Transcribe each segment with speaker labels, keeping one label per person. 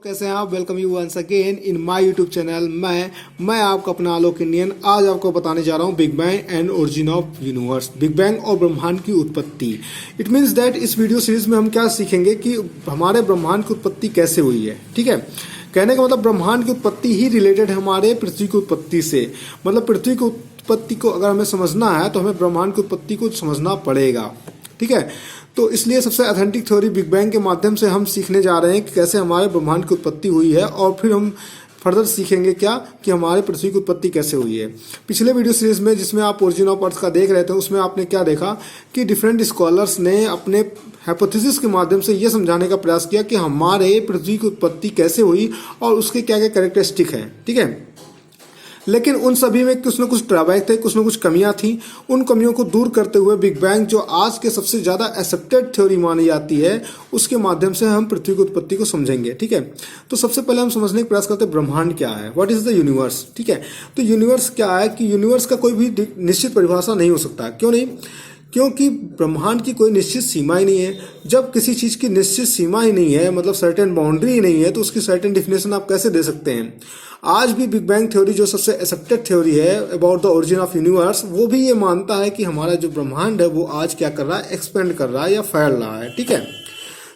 Speaker 1: कैसे हैं आप। Welcome you once again in my YouTube channel. मैं आपका अपना आलोक इंडियन। आज आपको बताने जा रहा हूं big bang and origin of universe, big bang और ब्रह्मांड की उत्पत्ति। इट मींस दैट इस वीडियो सीरीज में हम क्या सीखेंगे कि हमारे ब्रह्मांड की उत्पत्ति कैसे हुई है। ठीक है, कहने का मतलब ब्रह्मांड की उत्पत्ति ही रिलेटेड है हमारे पृथ्वी की उत्पत्ति से। मतलब पृथ्वी की उत्पत्ति को अगर हमें समझना है तो हमें ब्रह्मांड की उत्पत्ति को समझना पड़ेगा। ठीक है, तो इसलिए सबसे ऑथेंटिक थ्योरी बिग बैंग के माध्यम से हम सीखने जा रहे हैं कि कैसे हमारे ब्रह्मांड की उत्पत्ति हुई है, और फिर हम फर्दर सीखेंगे क्या कि हमारे पृथ्वी की उत्पत्ति कैसे हुई है। पिछले वीडियो सीरीज में जिसमें आप ओरिजिन ऑफ अर्थ का देख रहे थे, उसमें आपने क्या देखा कि डिफरेंट स्कॉलर्स ने अपने हाइपोथेसिस के माध्यम से ये समझाने का प्रयास किया कि हमारे पृथ्वी की उत्पत्ति कैसे हुई और उसके क्या क्या कैरेक्टरिस्टिक हैं। ठीक है, लेकिन उन सभी में कुछ न कुछ ड्रॉबैक थे, कुछ न कुछ कमियां थी। उन कमियों को दूर करते हुए बिग बैंग जो आज के सबसे ज़्यादा एक्सेप्टेड थ्योरी मानी जाती है, उसके माध्यम से हम पृथ्वी की उत्पत्ति को समझेंगे। ठीक है, तो सबसे पहले हम समझने का प्रयास करते हैं ब्रह्मांड क्या है, व्हाट इज द यूनिवर्स। ठीक है, तो यूनिवर्स क्या है कि यूनिवर्स का कोई भी निश्चित परिभाषा नहीं हो सकता। क्यों नहीं? क्योंकि ब्रह्मांड की कोई निश्चित सीमा ही नहीं है। जब किसी चीज़ की निश्चित सीमा ही नहीं है, मतलब सर्टेन बाउंड्री ही नहीं है, तो उसकी सर्टेन डिफिनेशन आप कैसे दे सकते हैं। आज भी बिग बैंग थ्योरी जो सबसे एक्सेप्टेड थ्योरी है about the origin of universe, वो भी ये मानता है कि हमारा जो ब्रह्मांड है वो आज क्या कर रहा है, एक्सपेंड कर रहा है या फैल रहा है। ठीक है,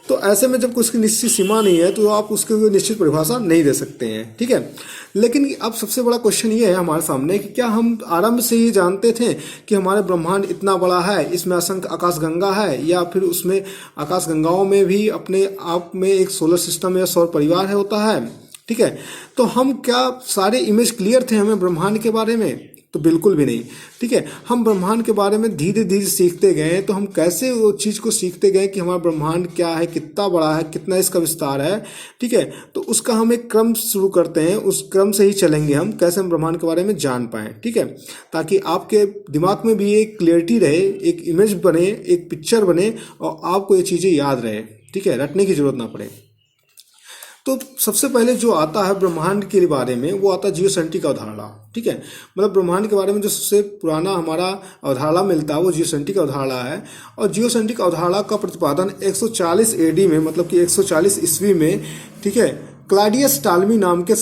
Speaker 1: तो ऐसे में जब उसकी निश्चित सीमा नहीं है तो आप उसकी कोई निश्चित परिभाषा नहीं दे सकते हैं। ठीक है, लेकिन अब सबसे बड़ा क्वेश्चन ये है हमारे सामने कि क्या हम आरंभ से ही जानते थे कि हमारे ब्रह्मांड इतना बड़ा है, इसमें असंख्य आकाशगंगा है, या फिर उसमें आकाशगंगाओं में भी अपने आप में एक सोलर सिस्टम या सौर परिवार है होता है। ठीक है, तो हम क्या सारे इमेज क्लियर थे हमें ब्रह्मांड के बारे में? तो बिल्कुल भी नहीं। ठीक है, हम ब्रह्मांड के बारे में धीरे धीरे सीखते गए। तो हम कैसे वो चीज़ को सीखते गए कि हमारा ब्रह्मांड क्या है, कितना बड़ा है, कितना इसका विस्तार है। ठीक है, तो उसका हम एक क्रम शुरू करते हैं, उस क्रम से ही चलेंगे हम, कैसे हम ब्रह्मांड के बारे में जान पाएँ। ठीक है, ताकि आपके दिमाग में भी एक क्लियरिटी रहे, एक इमेज बने, एक पिक्चर बने, और आपको ये चीज़ें याद रहे। ठीक है, रटने की जरूरत ना पड़े। तो सबसे पहले जो आता है ब्रह्मांड के बारे में, वो आता है जियोसेंट्रिक अवधारणा। ठीक है, मतलब ब्रह्मांड के बारे में जो सबसे पुराना हमारा अवधारणा मिलता है वो जियोसेंट्रिक अवधारणा है। और जियोसेंट्रिक अवधारणा का प्रतिपादन 140 एडी में, मतलब कि 140 ईस्वी में, ठीक है, क्लाडियस टालमी नाम के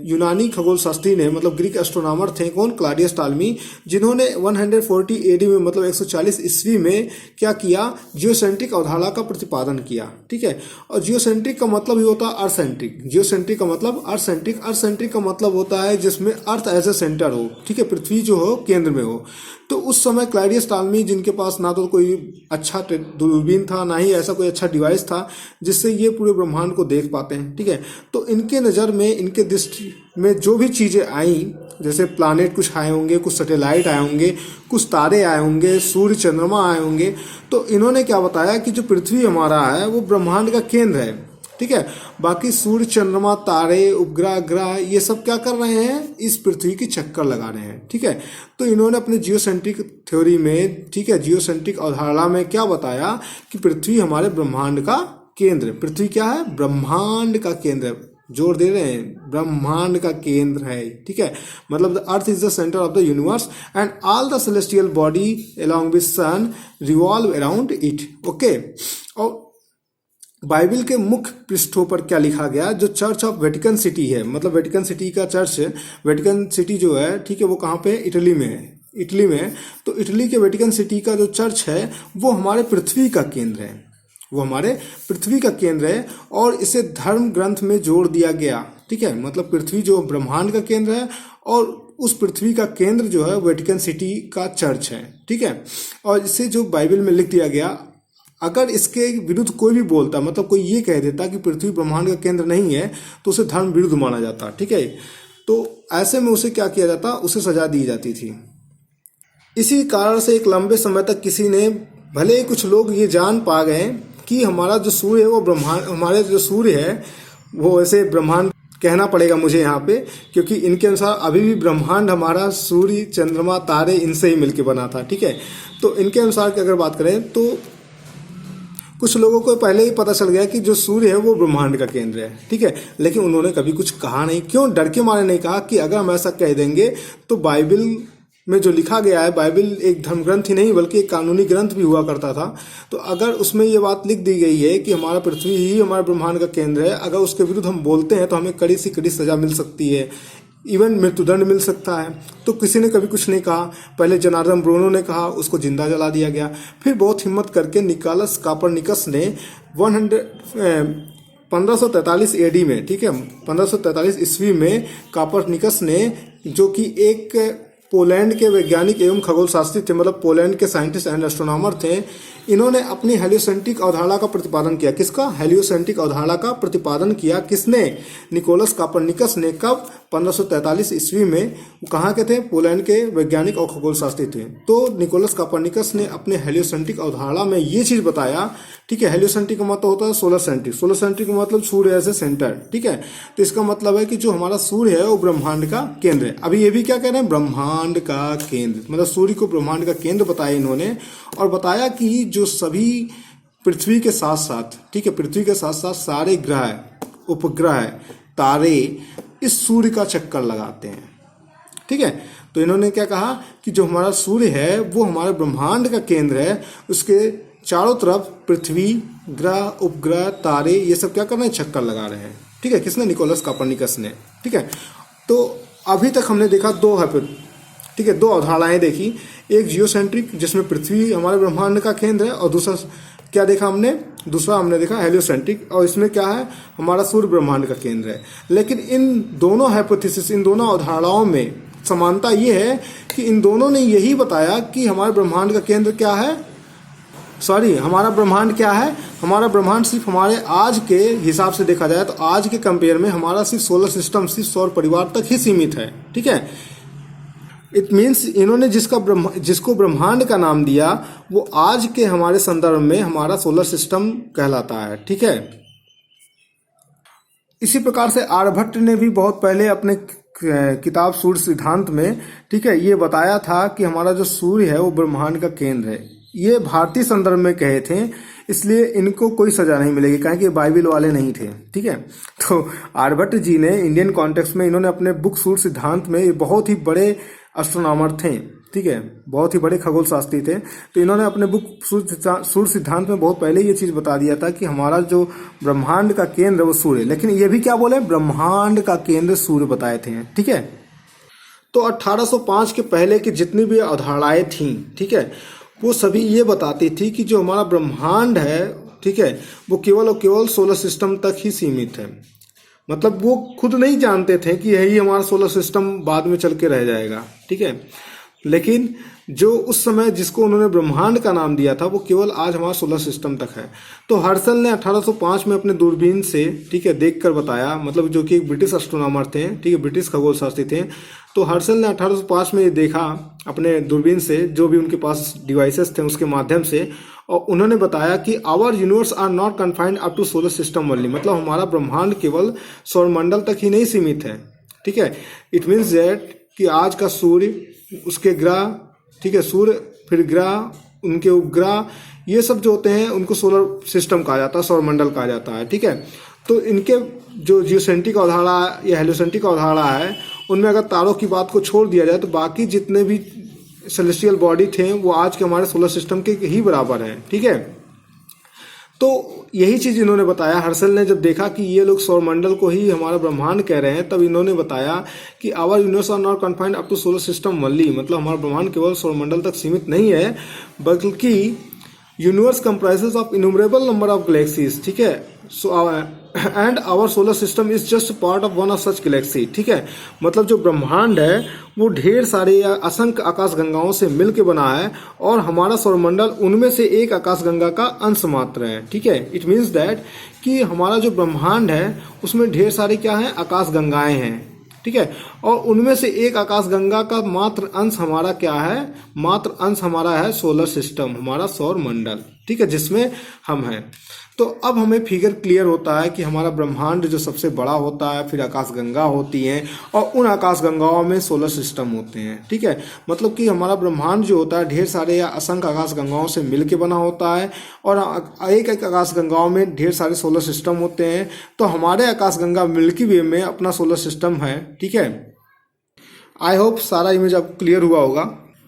Speaker 1: यूनानी खगोल शास्त्री ने, मतलब ग्रीक एस्ट्रोनॉमर थे कौन, क्लाडियस टालमी, जिन्होंने 140 एडी में, मतलब 140 ईस्वी में क्या किया, जियोसेंट्रिक अवधारणा का प्रतिपादन किया। ठीक है, और जियोसेंट्रिक का मतलब ही होता है अर्थ सेंट्रिक। जियोसेंट्रिक का मतलब अर्थ सेंट्रिक, अर्थ सेंट्रिक का मतलब होता है जिसमें अर्थ एज ए सेंटर हो। ठीक है, पृथ्वी जो हो केंद्र में हो। तो उस समय क्लाडियस टालमी, जिनके पास ना तो कोई अच्छा दूरबीन था, ना ही ऐसा कोई अच्छा डिवाइस था जिससे ये पूरे ब्रह्मांड को देख पाते हैं। ठीक है, तो इनके नज़र में, इनके दृष्टि में जो भी चीज़ें आई, जैसे प्लानेट कुछ आए होंगे, कुछ सैटेलाइट आए होंगे, कुछ तारे आए होंगे, सूर्य चंद्रमा आए होंगे, तो इन्होंने क्या बताया कि जो पृथ्वी हमारा है वो ब्रह्मांड का केंद्र है। ठीक है, बाकी सूर्य चंद्रमा तारे उपग्रह ग्रह ये सब क्या कर रहे हैं, इस पृथ्वी की चक्कर लगा रहे हैं। ठीक है, तो इन्होंने अपने जियोसेंट्रिक थ्योरी में, ठीक है, जियोसेंट्रिक अवधारणा में क्या बताया कि पृथ्वी हमारे ब्रह्मांड का केंद्र, पृथ्वी क्या है, ब्रह्मांड का केंद्र। जोर दे रहे हैं, ब्रह्मांड का केंद्र है। ठीक है, मतलब the earth is the centre of the universe and all the celestial body along with sun revolve around it. Okay, और बाइबल के मुख्य पृष्ठों पर क्या लिखा गया, जो चर्च ऑफ वेटिकन सिटी है, मतलब वेटिकन सिटी का चर्च है, वेटिकन सिटी जो है, ठीक है, वो कहाँ पे है, इटली में है। इटली में, तो इटली के वेटिकन सिटी का जो चर्च है वो हमारे पृथ्वी का केंद्र है, वो हमारे पृथ्वी का केंद्र है, और इसे धर्म ग्रंथ में जोड़ दिया गया। ठीक है, मतलब पृथ्वी जो ब्रह्मांड का केंद्र है, और उस पृथ्वी का केंद्र जो है वेटिकन सिटी का चर्च है। ठीक है, और इसे जो बाइबल में लिख दिया गया, अगर इसके विरुद्ध कोई भी बोलता, मतलब कोई ये कह देता कि पृथ्वी ब्रह्मांड का केंद्र नहीं है, तो उसे धर्म विरुद्ध माना जाता। ठीक है, तो ऐसे में उसे क्या किया जाता, उसे सजा दी जाती थी। इसी कारण से एक लंबे समय तक किसी ने, भले ही कुछ लोग ये जान पा गए कि हमारा जो सूर्य है वो ब्रह्मांड, हमारे जो सूर्य है वो ऐसे ब्रह्मांड कहना पड़ेगा मुझे यहाँ पे, क्योंकि इनके अनुसार अभी भी ब्रह्मांड हमारा सूर्य चंद्रमा तारे इनसे ही मिलके बना था। ठीक है, तो इनके अनुसार की अगर बात करें तो कुछ लोगों को पहले ही पता चल गया कि जो सूर्य है वो ब्रह्मांड का केंद्र है। ठीक है, लेकिन उन्होंने कभी कुछ कहा नहीं। क्यों? डर के मारे नहीं कहा कि अगर हम ऐसा कह देंगे तो बाइबल में जो लिखा गया है, बाइबल एक धर्म ग्रंथ ही नहीं बल्कि एक कानूनी ग्रंथ भी हुआ करता था। तो अगर उसमें ये बात लिख दी गई है कि हमारा पृथ्वी ही हमारे ब्रह्मांड का केंद्र है, अगर उसके विरुद्ध हम बोलते हैं तो हमें कड़ी से कड़ी सजा मिल सकती है, इवन मृत्युदंड मिल सकता है। तो किसी ने कभी कुछ नहीं कहा। पहले जनार्दन ब्रूनो ने कहा, उसको जिंदा जला दिया गया। फिर बहुत हिम्मत करके निकोलस कोपरनिकस ने 1543 एडी में, ठीक है, 1543 ईस्वी में कोपरनिकस ने, जो कि एक पोलैंड के वैज्ञानिक एवं खगोल शास्त्री थे, मतलब पोलैंड के साइंटिस्ट एंड एस्ट्रोनॉमर थे, इन्होंने अपनी हेलियोसेंट्रिक अवधारणा का प्रतिपादन किया। किसका? हेलियोसेंट्रिक अवधारणा का प्रतिपादन किया। किसने? निकोलस कोपरनिकस ने। कब? 1543 ईस्वी में। कहाँ के थे? पोलैंड के वैज्ञानिक और खगोल शास्त्री थे। तो निकोलस कोपरनिकस ने अपने हेलियोसेंट्रिक अवधारणा में ये चीज बताया, ठीक है। हेलियोसेंट्रिक का मतलब होता है सोलर सेंट्रिक। सोलर सेंट्रिक का मतलब सूर्य ऐसे सेंटर, ठीक है। तो इसका मतलब है कि जो हमारा सूर्य है वो ब्रह्मांड का केंद्र है। अभी ये भी क्या कह रहे हैं? ब्रह्मांड का केंद्र, मतलब सूर्य को ब्रह्मांड का केंद्र बताया इन्होंने। और बताया कि जो सभी पृथ्वी के साथ साथ, ठीक है, पृथ्वी के साथ साथ सारे ग्रह, उपग्रह, तारे इस सूर्य का चक्कर लगाते हैं, ठीक है। तो इन्होंने क्या कहा कि जो हमारा सूर्य है वो हमारे ब्रह्मांड का केंद्र है। उसके चारों तरफ पृथ्वी, ग्रह, उपग्रह, तारे ये सब क्या कर रहे हैं? चक्कर लगा रहे हैं, ठीक है। किसने? निकोलस कोपरनिकस ने, ठीक है। तो अभी तक हमने देखा ठीक है, दो अवधारणाएं देखी। एक जियोसेंट्रिक जिसमें पृथ्वी हमारे ब्रह्मांड का केंद्र है, और दूसरा क्या देखा हमने? दूसरा हमने देखा हेलियोसेंट्रिक, और इसमें क्या है? हमारा सूर्य ब्रह्मांड का केंद्र है। लेकिन इन दोनों हाइपोथेसिस, इन दोनों अवधारणाओं में समानता ये है कि इन दोनों ने यही बताया कि हमारे ब्रह्मांड का केंद्र क्या है, हमारा ब्रह्मांड क्या है? हमारा ब्रह्मांड सिर्फ हमारे आज के हिसाब से देखा जाए तो आज के कंपेयर में हमारा सिर्फ सोलर सिस्टम, सिर्फ सौर परिवार तक ही सीमित है, ठीक है। इट मीन्स इन्होंने जिसको ब्रह्मांड का नाम दिया वो आज के हमारे संदर्भ में हमारा सोलर सिस्टम कहलाता है, ठीक है। इसी प्रकार से आर्यभट्ट ने भी बहुत पहले अपने किताब सूर्य सिद्धांत में, ठीक है, ये बताया था कि हमारा जो सूर्य है वो ब्रह्मांड का केंद्र है। ये भारतीय संदर्भ में कहे थे, इसलिए इनको कोई सजा नहीं मिलेगी, कारण कि बाइबल वाले नहीं थे, ठीक है। तो आर्यभट्ट जी ने इंडियन कॉन्टेक्स्ट में इन्होंने अपने बुक सूर्य सिद्धांत में, ये बहुत ही बड़े एस्ट्रोनॉमर थे, ठीक है, बहुत ही बड़े खगोल शास्त्री थे। तो इन्होंने अपने बुक सूर्य सिद्धांत में बहुत पहले ये चीज बता दिया था कि हमारा जो ब्रह्मांड का केंद्र वो सूर्य, लेकिन ये भी क्या बोले? ब्रह्मांड का केंद्र सूर्य बताए थे, ठीक है। तो 1805 के पहले की जितनी भी अवधारणाएं थी, ठीक है, वो सभी ये बताती थी कि जो हमारा ब्रह्मांड है, ठीक है, वो केवल और केवल सोलर सिस्टम तक ही सीमित है। मतलब वो खुद नहीं जानते थे कि यही हमारा सोलर सिस्टम बाद में चल के रह जाएगा, ठीक है। लेकिन जो उस समय जिसको उन्होंने ब्रह्मांड का नाम दिया था वो केवल आज हमारा सोलर सिस्टम तक है। तो हर्सल ने 1805 में अपने दूरबीन से, ठीक है, देखकर बताया, मतलब जो कि एक ब्रिटिश एस्ट्रोनॉमर थे, ठीक है, ब्रिटिश खगोल शास्त्री थे। तो हर्सल ने 1805 में ये देखा अपने दूरबीन से, जो भी उनके पास डिवाइसेस थे उसके माध्यम से, और उन्होंने बताया कि our universe are not confined up to solar system only, मतलब हमारा ब्रह्मांड केवल सौरमंडल तक ही नहीं सीमित है, ठीक है। इट मीन्स दैट कि आज का सूर्य, उसके ग्रह, ठीक है, सूर्य, फिर ग्रह, उनके उपग्रह, ये सब जो होते हैं उनको सोलर सिस्टम कहा जाता है, सौरमंडल कहा जाता है, ठीक है। तो इनके जो जियोसेंट्रिक अवधारणा या हेलियोसेंट्रिक अवधारणा है, उनमें अगर तारों की बात को छोड़ दिया जाए तो बाकी जितने भी सेलेस्टियल बॉडी थे वो आज के हमारे सोलर सिस्टम के ही बराबर हैं, ठीक है। तो यही चीज इन्होंने बताया। हर्सल ने जब देखा कि ये लोग सौरमंडल को ही हमारा ब्रह्मांड कह रहे हैं, तब इन्होंने बताया कि our universe are not confined up to solar system only, मतलब हमारा ब्रह्मांड केवल सौरमंडल तक सीमित नहीं है, बल्कि universe comprises of innumerable number of galaxies, ठीक है। So and our solar system is just part of one of such galaxy, ठीक है। मतलब जो ब्रह्मांड है वो ढेर सारे या असंख्य आकाशगंगाओं से मिलकर बना है, और हमारा सौरमंडल उनमें से एक आकाशगंगा का अंश मात्र है, ठीक है। इट मीन्स दैट कि हमारा जो ब्रह्मांड है उसमें ढेर सारे क्या है? आकाशगंगाएं हैं, ठीक है। और उनमें से एक आकाशगंगा का मात्र अंश हमारा क्या है? मात्र अंश हमारा है सोलर सिस्टम, हमारा सौरमंडल, ठीक है, जिसमें हम हैं। तो अब हमें फिगर क्लियर होता है कि हमारा ब्रह्मांड जो सबसे बड़ा होता है, फिर आकाशगंगा होती हैं, और उन आकाशगंगाओं में सोलर सिस्टम होते हैं, ठीक है। मतलब कि हमारा ब्रह्मांड जो होता है ढेर सारे या असंख्य आकाशगंगाओं से मिलके बना होता है, और एक एक आकाशगंगाओं में ढेर सारे सोलर सिस्टम होते हैं। तो हमारे आकाशगंगा मिल्की वे में अपना सोलर सिस्टम है, ठीक है। आई होप सारा इमेज आपको क्लियर हुआ होगा।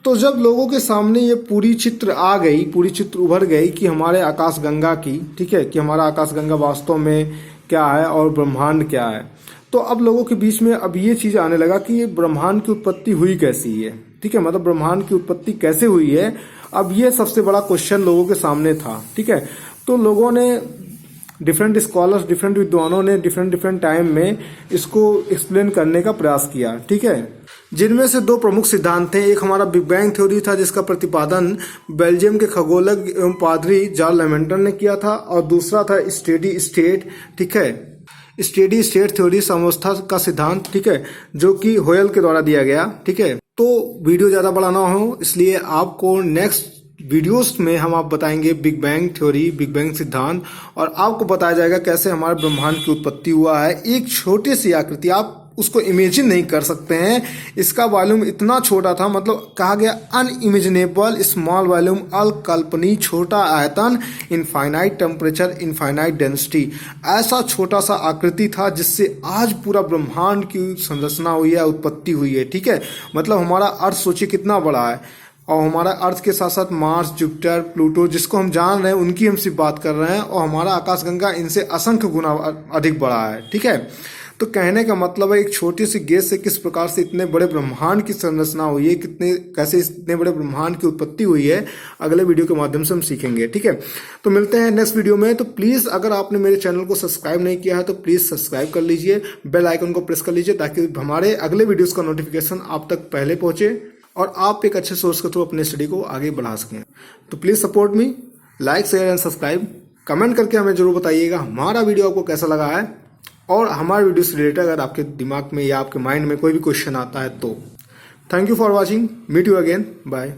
Speaker 1: तो जब लोगों के सामने ये पूरी चित्र आ गई, पूरी चित्र उभर गई कि हमारे आकाशगंगा की, ठीक है, कि हमारा आकाशगंगा वास्तव में क्या है और ब्रह्मांड क्या है, तो अब लोगों के बीच में अब ये चीज आने लगा कि ये ब्रह्मांड की उत्पत्ति हुई कैसी है, ठीक है, मतलब ब्रह्मांड की उत्पत्ति कैसे हुई है। अब ये सबसे बड़ा क्वेश्चन लोगों के सामने था, ठीक है। तो लोगों ने, डिफरेंट स्कॉलर्स, डिफरेंट विद्वानों ने डिफरेंट टाइम में इसको एक्सप्लेन करने का प्रयास किया, ठीक है, जिनमें से दो प्रमुख सिद्धांत थे। एक हमारा बिग बैंग थ्योरी था, जिसका प्रतिपादन बेल्जियम के खगोलज्ञ एवं पादरी जॉन लेमेंटन ने किया था, और दूसरा था स्टेडी स्टेट, ठीक है, स्टेडी स्टेट थ्योरी, साम्यावस्था का सिद्धांत, ठीक है, जो कि होयल के द्वारा दिया गया, ठीक है। तो वीडियो ज्यादा बड़ा ना हो, इसलिए आपको नेक्स्ट वीडियोस में हम आप बताएंगे big bang theory, big bang सिद्धांत, और आपको बताया जाएगा कैसे हमारे ब्रह्मांड की उत्पत्ति हुआ है। एक छोटी सी आकृति, आप उसको इमेजिन नहीं कर सकते हैं, इसका वॉल्यूम इतना छोटा था, मतलब कहा गया अनइमेजिनेबल स्मॉल वॉल्यूम, अकल्पनीय छोटा आयतन, इनफाइनाइट टेम्परेचर, इनफाइनाइट डेंसिटी, ऐसा छोटा सा आकृति था जिससे आज पूरा ब्रह्मांड की संरचना हुई है, उत्पत्ति हुई है, ठीक है। मतलब हमारा अर्थ सोचिए कितना बड़ा है, और हमारा अर्थ के साथ साथ मार्स, जुपिटर, प्लूटो, जिसको हम जान रहे हैं उनकी हम सिर्फ बात कर रहे हैं, और हमारा आकाशगंगा इनसे असंख्य गुना अधिक बड़ा है, ठीक है। तो कहने का मतलब है एक छोटी सी गैस से किस प्रकार से इतने बड़े ब्रह्मांड की संरचना हुई है, कैसे इतने बड़े ब्रह्मांड की उत्पत्ति हुई है, अगले वीडियो के माध्यम से हम सीखेंगे, ठीक है। तो मिलते हैं नेक्स्ट वीडियो में। तो प्लीज अगर आपने मेरे चैनल को सब्सक्राइब नहीं किया है तो प्लीज सब्सक्राइब कर लीजिए, बेल आइकन को प्रेस कर लीजिए, ताकि हमारे अगले वीडियोज का नोटिफिकेशन आप तक पहले पहुंचे और आप एक अच्छे सोर्स के थ्रू अपने स्टडी को आगे बढ़ा सकें। तो please support me, like, share and subscribe, comment करके हमें जरूर बताइएगा हमारा वीडियो आपको कैसा लगा है, और हमारे वीडियो से रिलेटेड अगर आपके दिमाग में या आपके माइंड में कोई भी क्वेश्चन आता है तो। Thank you for watching, meet you again, bye.